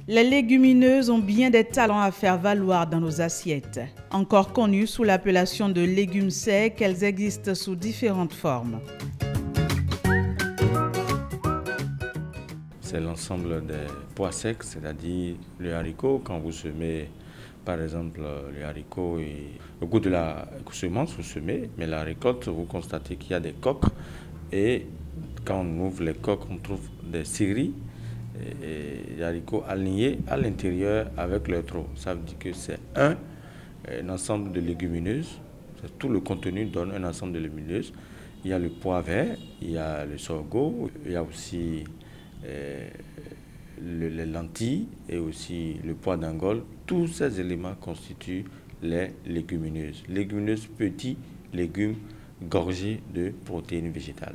Les légumineuses ont bien des talents à faire valoir dans nos assiettes. Encore connues sous l'appellation de légumes secs, elles existent sous différentes formes. C'est l'ensemble des pois secs, c'est-à-dire le haricot. Quand vous semez, par exemple, le haricot, et au cours de la semence, vous semez, mais la récolte, vous constatez qu'il y a des coques. Et quand on ouvre les coques, on trouve des séries et les haricots alignés à l'intérieur avec leur tronc. Ça veut dire que c'est un ensemble de légumineuses. Tout le contenu donne un ensemble de légumineuses. Il y a le pois vert, il y a le sorgho, il y a aussi les lentilles et aussi le pois d'Angole. Tous ces éléments constituent les légumineuses. Légumineuses, petits légumes gorgés de protéines végétales.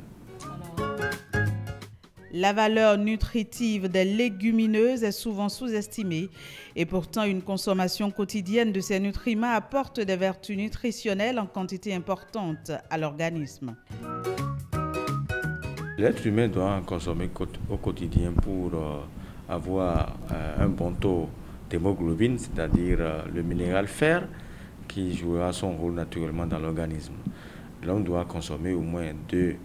La valeur nutritive des légumineuses est souvent sous-estimée et pourtant une consommation quotidienne de ces nutriments apporte des vertus nutritionnelles en quantité importante à l'organisme. L'être humain doit en consommer au quotidien pour avoir un bon taux d'hémoglobine, c'est-à-dire le minéral fer qui jouera son rôle naturellement dans l'organisme. L'homme doit consommer au moins 2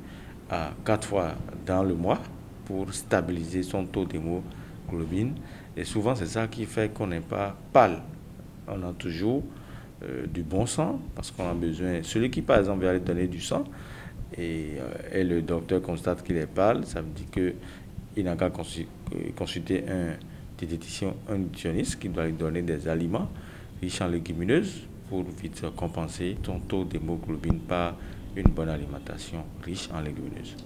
à 4 fois dans le mois pour stabiliser son taux d'hémoglobine. Et souvent, c'est ça qui fait qu'on n'est pas pâle. On a toujours du bon sang parce qu'on a besoin. Celui qui, par exemple, va aller donner du sang et le docteur constate qu'il est pâle, ça veut dire qu'il n'a qu'à consulter un diététicien, un nutritionniste qui doit lui donner des aliments riches en légumineuses pour vite compenser son taux d'hémoglobine par une bonne alimentation riche en légumineuses.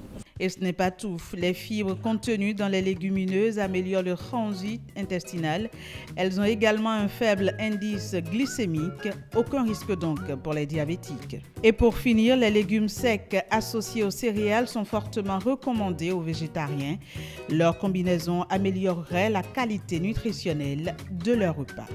Et ce n'est pas tout. Les fibres contenues dans les légumineuses améliorent le transit intestinal. Elles ont également un faible indice glycémique. Aucun risque donc pour les diabétiques. Et pour finir, les légumes secs associés aux céréales sont fortement recommandés aux végétariens. Leur combinaison améliorerait la qualité nutritionnelle de leur repas.